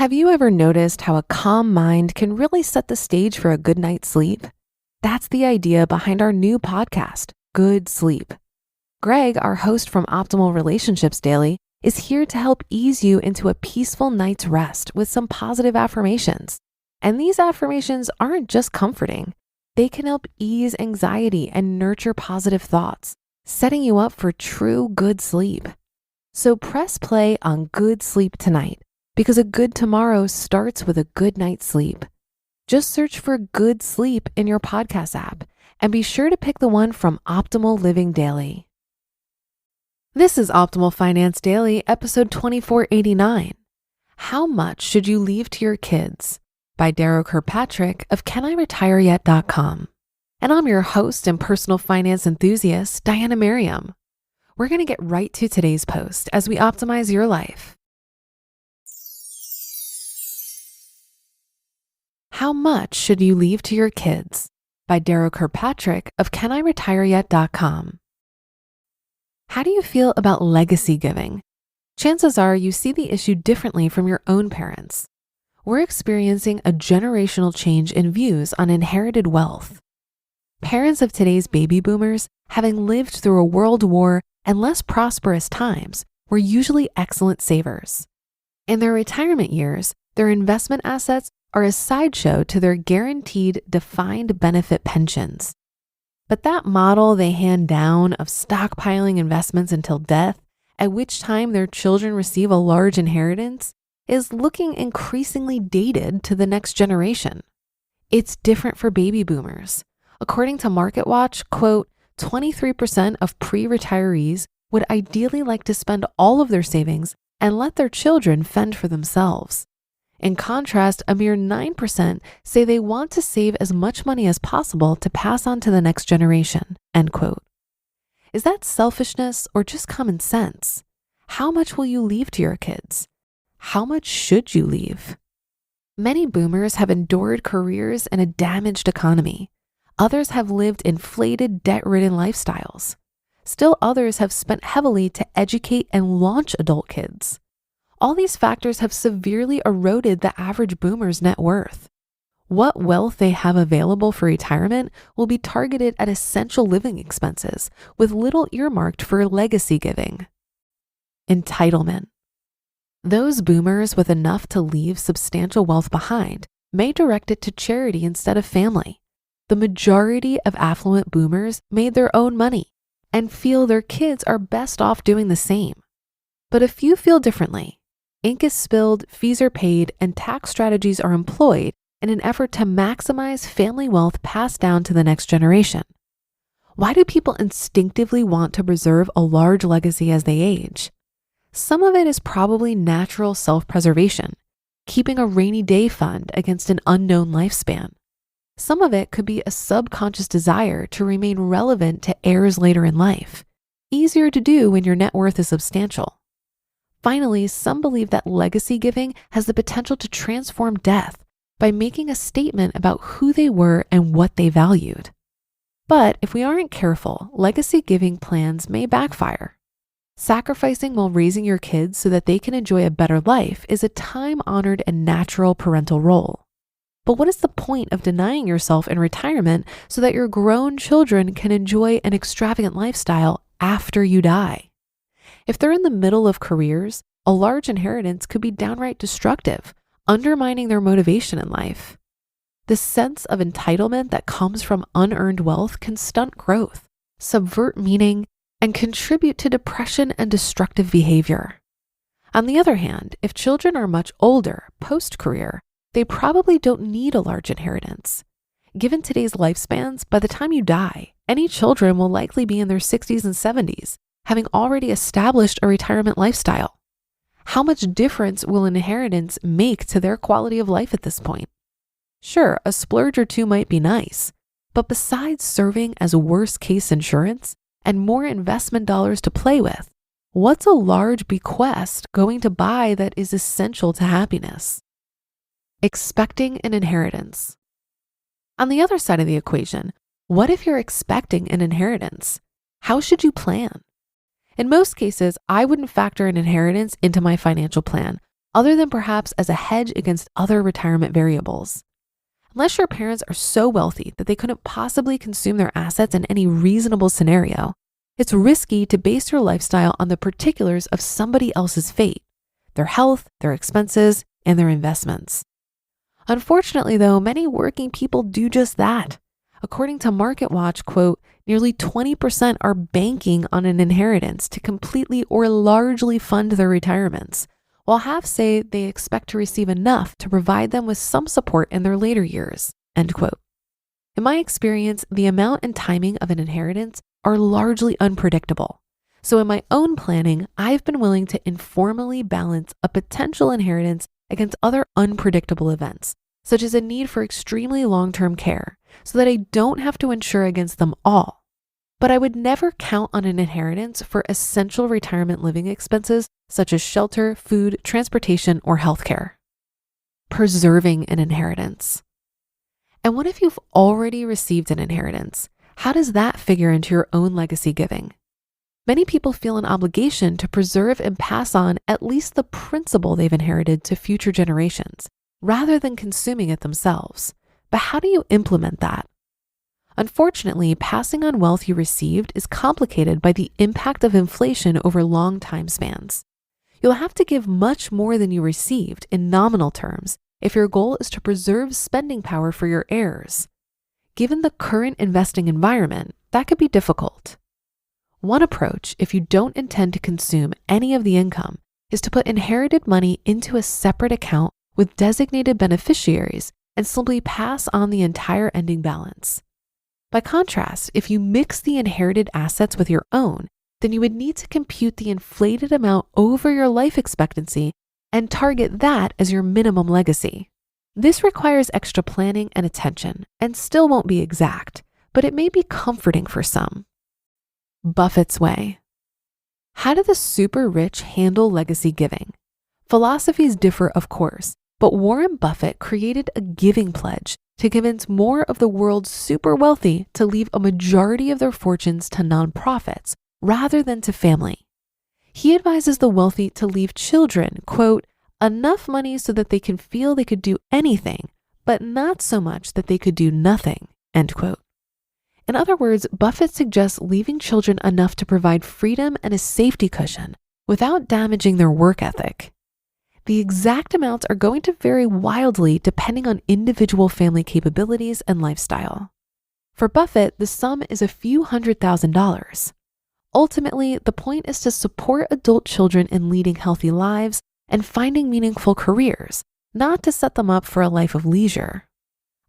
Have you ever noticed how a calm mind can really set the stage for a good night's sleep? That's the idea behind our new podcast, Good Sleep. Greg, our host from Optimal Relationships Daily, is here to help ease you into a peaceful night's rest with some positive affirmations. And these affirmations aren't just comforting. They can help ease anxiety and nurture positive thoughts, setting you up for true good sleep. So press play on Good Sleep tonight, because a good tomorrow starts with a good night's sleep. Just search for Good Sleep in your podcast app and be sure to pick the one from Optimal Living Daily. This is Optimal Finance Daily, episode 2489. How much should you leave to your kids? By Darrow Kirkpatrick of CanIRetireYet.com. And I'm your host and personal finance enthusiast, Diana Merriam. We're going to get right to today's post as we optimize your life. How much should you leave to your kids? By Darrow Kirkpatrick of CanIRetireYet.com. How do you feel about legacy giving? Chances are you see the issue differently from your own parents. We're experiencing a generational change in views on inherited wealth. Parents of today's baby boomers, having lived through a world war and less prosperous times, were usually excellent savers. In their retirement years, their investment assets are a sideshow to their guaranteed defined benefit pensions. But that model they hand down of stockpiling investments until death, at which time their children receive a large inheritance, is looking increasingly dated to the next generation. It's different for baby boomers. According to MarketWatch, quote, 23% of pre-retirees would ideally like to spend all of their savings and let their children fend for themselves. In contrast, a mere 9% say they want to save as much money as possible to pass on to the next generation, end quote. Is that selfishness or just common sense? How much will you leave to your kids? How much should you leave? Many boomers have endured careers in a damaged economy. Others have lived inflated, debt-ridden lifestyles. Still others have spent heavily to educate and launch adult kids. All these factors have severely eroded the average boomer's net worth. What wealth they have available for retirement will be targeted at essential living expenses, with little earmarked for legacy giving. Entitlement. Those boomers with enough to leave substantial wealth behind may direct it to charity instead of family. The majority of affluent boomers made their own money and feel their kids are best off doing the same. But a few feel differently. Ink is spilled, fees are paid, and tax strategies are employed in an effort to maximize family wealth passed down to the next generation. Why do people instinctively want to preserve a large legacy as they age? Some of it is probably natural self-preservation, keeping a rainy day fund against an unknown lifespan. Some of it could be a subconscious desire to remain relevant to heirs later in life, easier to do when your net worth is substantial. Finally, some believe that legacy giving has the potential to transform death by making a statement about who they were and what they valued. But if we aren't careful, legacy giving plans may backfire. Sacrificing while raising your kids so that they can enjoy a better life is a time-honored and natural parental role. But what is the point of denying yourself in retirement so that your grown children can enjoy an extravagant lifestyle after you die? If they're in the middle of careers, a large inheritance could be downright destructive, undermining their motivation in life. The sense of entitlement that comes from unearned wealth can stunt growth, subvert meaning, and contribute to depression and destructive behavior. On the other hand, if children are much older, post-career, they probably don't need a large inheritance. Given today's lifespans, by the time you die, any children will likely be in their 60s and 70s, having already established a retirement lifestyle. How much difference will inheritance make to their quality of life at this point? Sure, a splurge or two might be nice, but besides serving as worst-case insurance and more investment dollars to play with, what's a large bequest going to buy that is essential to happiness? Expecting an inheritance. On the other side of the equation, what if you're expecting an inheritance? How should you plan? In most cases, I wouldn't factor an inheritance into my financial plan, other than perhaps as a hedge against other retirement variables. Unless your parents are so wealthy that they couldn't possibly consume their assets in any reasonable scenario, it's risky to base your lifestyle on the particulars of somebody else's fate, their health, their expenses, and their investments. Unfortunately, though, many working people do just that. According to MarketWatch, quote, nearly 20% are banking on an inheritance to completely or largely fund their retirements, while half say they expect to receive enough to provide them with some support in their later years, end quote. In my experience, the amount and timing of an inheritance are largely unpredictable. So in my own planning, I've been willing to informally balance a potential inheritance against other unpredictable events, such as a need for extremely long-term care, so that I don't have to insure against them all. But I would never count on an inheritance for essential retirement living expenses such as shelter, food, transportation, or healthcare. Preserving an inheritance. And what if you've already received an inheritance? How does that figure into your own legacy giving? Many people feel an obligation to preserve and pass on at least the principal they've inherited to future generations, rather than consuming it themselves. But how do you implement that? Unfortunately, passing on wealth you received is complicated by the impact of inflation over long time spans. You'll have to give much more than you received in nominal terms if your goal is to preserve spending power for your heirs. Given the current investing environment, that could be difficult. One approach, if you don't intend to consume any of the income, is to put inherited money into a separate account with designated beneficiaries and simply pass on the entire ending balance. By contrast, if you mix the inherited assets with your own, then you would need to compute the inflated amount over your life expectancy and target that as your minimum legacy. This requires extra planning and attention and still won't be exact, but it may be comforting for some. Buffett's way. How do the super rich handle legacy giving? Philosophies differ, of course, but Warren Buffett created a giving pledge to convince more of the world's super wealthy to leave a majority of their fortunes to nonprofits rather than to family. He advises the wealthy to leave children, quote, enough money so that they can feel they could do anything, but not so much that they could do nothing, end quote. In other words, Buffett suggests leaving children enough to provide freedom and a safety cushion without damaging their work ethic. The exact amounts are going to vary wildly depending on individual family capabilities and lifestyle. For Buffett, the sum is a few $100,000. Ultimately, the point is to support adult children in leading healthy lives and finding meaningful careers, not to set them up for a life of leisure.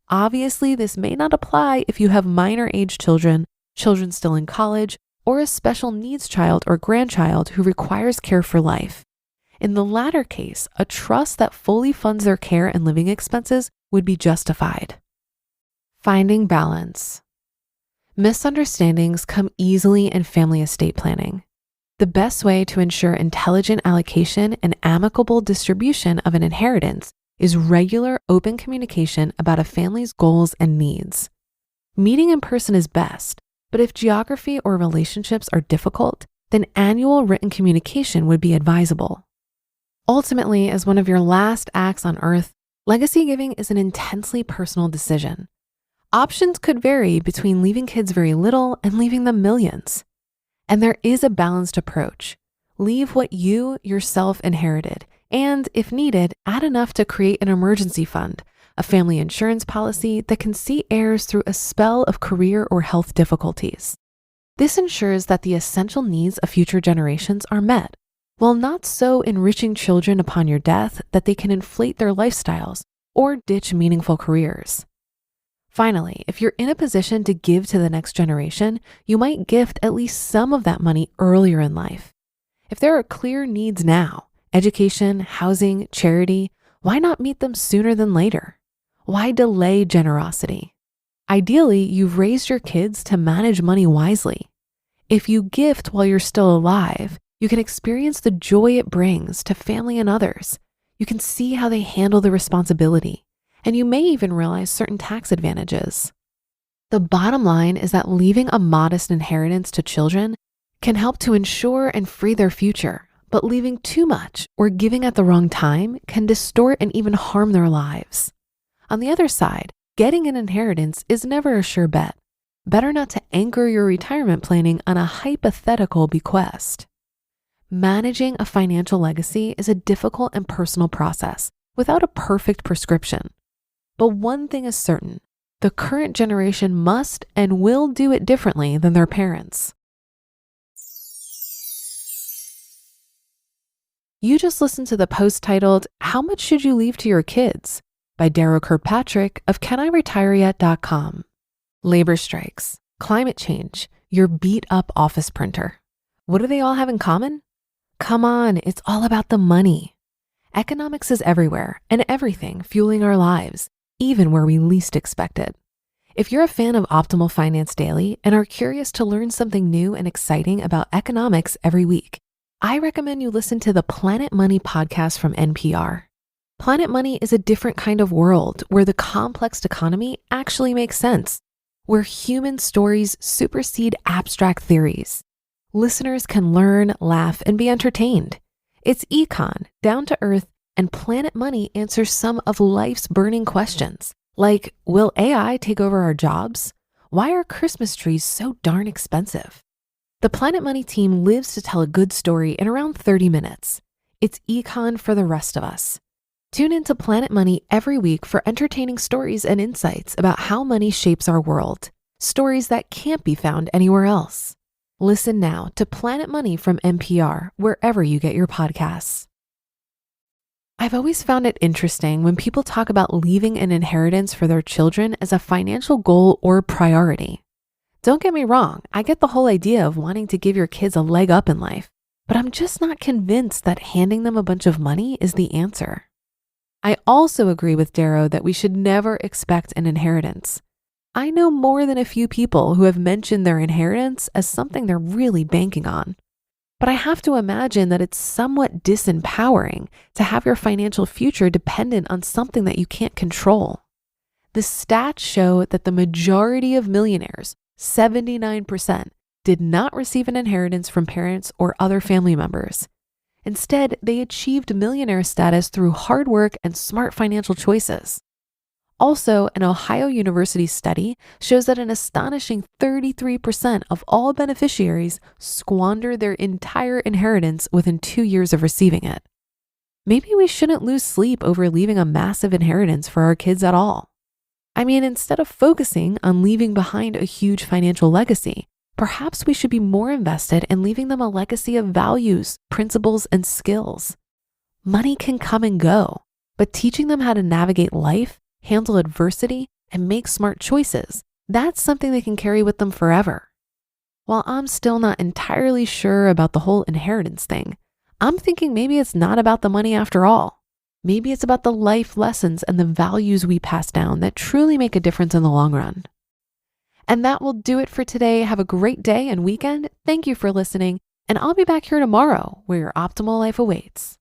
Obviously, this may not apply if you have minor age children, children still in college, or a special needs child or grandchild who requires care for life. In the latter case, a trust that fully funds their care and living expenses would be justified. Finding balance. Misunderstandings come easily in family estate planning. The best way to ensure intelligent allocation and amicable distribution of an inheritance is regular open communication about a family's goals and needs. Meeting in person is best, but if geography or relationships are difficult, then annual written communication would be advisable. Ultimately, as one of your last acts on earth, legacy giving is an intensely personal decision. Options could vary between leaving kids very little and leaving them millions. And there is a balanced approach. Leave what you yourself inherited, and if needed, add enough to create an emergency fund, a family insurance policy that can see heirs through a spell of career or health difficulties. This ensures that the essential needs of future generations are met, while not so enriching children upon your death that they can inflate their lifestyles or ditch meaningful careers. Finally, if you're in a position to give to the next generation, you might gift at least some of that money earlier in life. If there are clear needs now, education, housing, charity, why not meet them sooner than later? Why delay generosity? Ideally, you've raised your kids to manage money wisely. If you gift while you're still alive, you can experience the joy it brings to family and others. You can see how they handle the responsibility, and you may even realize certain tax advantages. The bottom line is that leaving a modest inheritance to children can help to ensure and free their future, but leaving too much or giving at the wrong time can distort and even harm their lives. On the other side, getting an inheritance is never a sure bet. Better not to anchor your retirement planning on a hypothetical bequest. Managing a financial legacy is a difficult and personal process without a perfect prescription. But one thing is certain, the current generation must and will do it differently than their parents. You just listened to the post titled, "How Much Should You Leave to Your Kids?" by Darrow Kirkpatrick of CanIRetireYet.com. Labor strikes, climate change, your beat up office printer. What do they all have in common? Come on, it's all about the money. Economics is everywhere and everything fueling our lives, even where we least expect it. If you're a fan of Optimal Finance Daily and are curious to learn something new and exciting about economics every week, I recommend you listen to the Planet Money podcast from NPR. Planet Money is a different kind of world where the complex economy actually makes sense, where human stories supersede abstract theories. Listeners can learn, laugh, and be entertained. It's econ, down to earth, and Planet Money answers some of life's burning questions, like, will AI take over our jobs? Why are Christmas trees so darn expensive? The Planet Money team lives to tell a good story in around 30 minutes. It's econ for the rest of us. Tune into Planet Money every week for entertaining stories and insights about how money shapes our world. Stories that can't be found anywhere else. Listen now to Planet Money from NPR, wherever you get your podcasts. I've always found it interesting when people talk about leaving an inheritance for their children as a financial goal or priority. Don't get me wrong, I get the whole idea of wanting to give your kids a leg up in life, but I'm just not convinced that handing them a bunch of money is the answer. I also agree with Darrow that we should never expect an inheritance. I know more than a few people who have mentioned their inheritance as something they're really banking on. But I have to imagine that it's somewhat disempowering to have your financial future dependent on something that you can't control. The stats show that the majority of millionaires, 79%, did not receive an inheritance from parents or other family members. Instead, they achieved millionaire status through hard work and smart financial choices. Also, an Ohio University study shows that an astonishing 33% of all beneficiaries squander their entire inheritance within 2 years of receiving it. Maybe we shouldn't lose sleep over leaving a massive inheritance for our kids at all. I mean, instead of focusing on leaving behind a huge financial legacy, perhaps we should be more invested in leaving them a legacy of values, principles, and skills. Money can come and go, but teaching them how to navigate life, handle adversity, and make smart choices, that's something they can carry with them forever. While I'm still not entirely sure about the whole inheritance thing, I'm thinking maybe it's not about the money after all. Maybe it's about the life lessons and the values we pass down that truly make a difference in the long run. And that will do it for today. Have a great day and weekend. Thank you for listening, and I'll be back here tomorrow where your optimal life awaits.